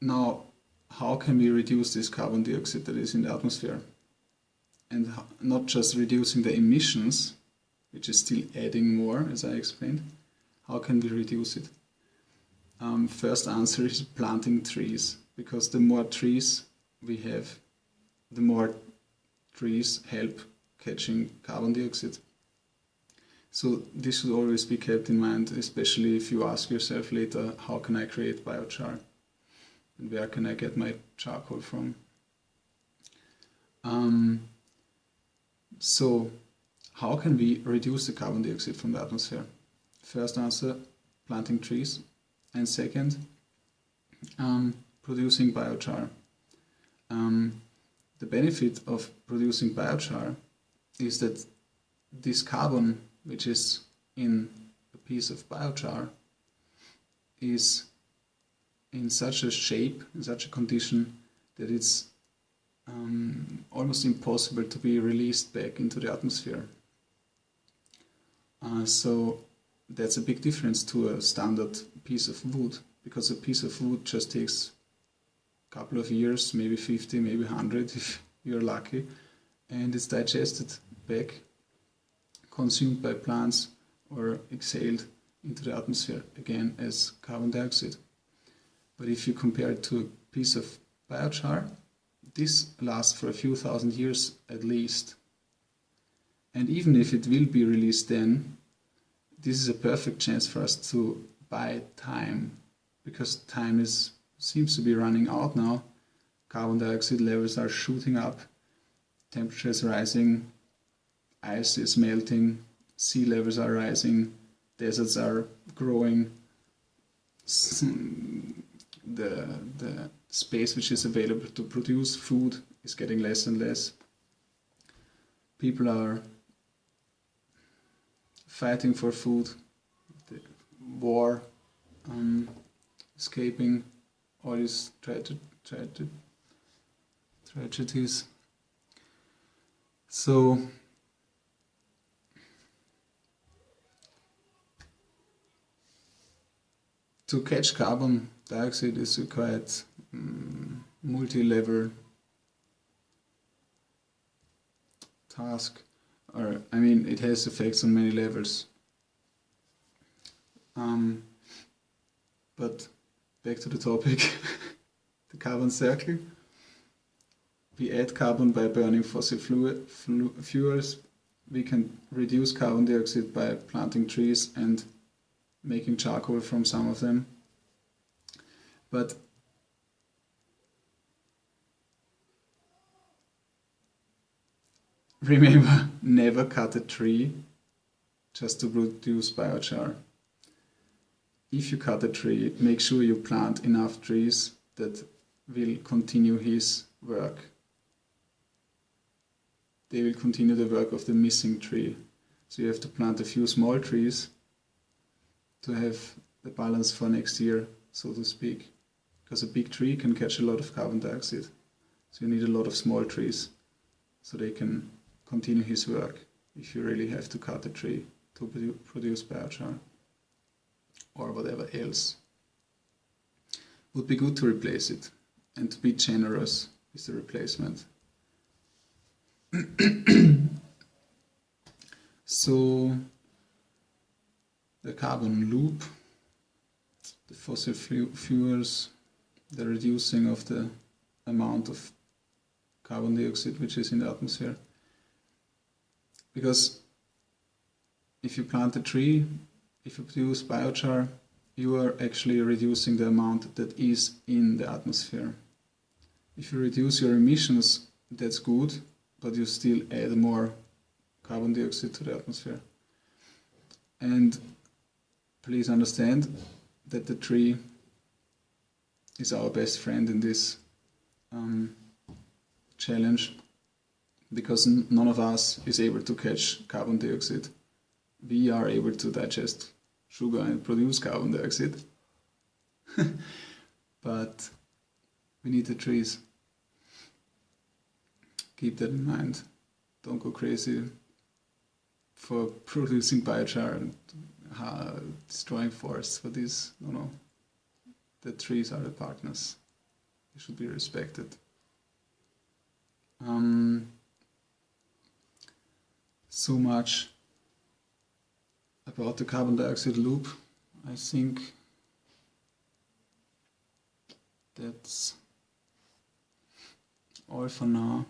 Now, how can we reduce this carbon dioxide that is in the atmosphere? And not just reducing the emissions, which is still adding more, as I explained. How can we reduce it? First answer is planting trees, because the more trees we have, the more trees help catching carbon dioxide. So this should always be kept in mind, especially if you ask yourself later, how can I create biochar? And where can I get my charcoal from? So how can we reduce the carbon dioxide from the atmosphere? First answer, planting trees. And second, producing biochar. The benefit of producing biochar is that this carbon, which is in a piece of biochar, is in such a shape, in such a condition, that it's almost impossible to be released back into the atmosphere. So that's a big difference to a standard piece of wood, because a piece of wood just takes a couple of years, maybe 50, maybe 100 if you're lucky, and it's digested back, consumed by plants, or exhaled into the atmosphere again as carbon dioxide. But if you compare it to a piece of biochar, this lasts for a few thousand years at least. And even if it will be released then, this is a perfect chance for us to buy time, because time seems to be running out now. Carbon dioxide levels are shooting up, temperature is rising, ice is melting, sea levels are rising, deserts are growing, the space which is available to produce food is getting less and less. People are fighting for food, the war, escaping all these tragedies. So to catch carbon dioxide is a quite multi-level task, or I mean it has effects on many levels. But back to the topic, the carbon circle. We add carbon by burning fossil fuels. We can reduce carbon dioxide by planting trees and making charcoal from some of them. But remember, never cut a tree just to produce biochar. If you cut a tree, make sure you plant enough trees that will continue his work. They will continue the work of the missing tree. So you have to plant a few small trees to have the balance for next year, so to speak. Because a big tree can catch a lot of carbon dioxide. So you need a lot of small trees so they can continue his work if you really have to cut a tree to produce biochar or whatever else. Would be good to replace it and to be generous with the replacement. So the carbon loop, the fossil fuels, the reducing of the amount of carbon dioxide which is in the atmosphere. Because if you plant a tree, if you produce biochar, you are actually reducing the amount that is in the atmosphere. If you reduce your emissions, that's good, but you still add more carbon dioxide to the atmosphere. And please understand that the tree is our best friend in this challenge, because none of us is able to catch carbon dioxide. We are able to digest sugar and produce carbon dioxide, but we need the trees. Keep that in mind. Don't go crazy for producing biochar and destroying forests for this. No. The trees are the partners. They should be respected. So much about the carbon dioxide loop. I think that's all for now.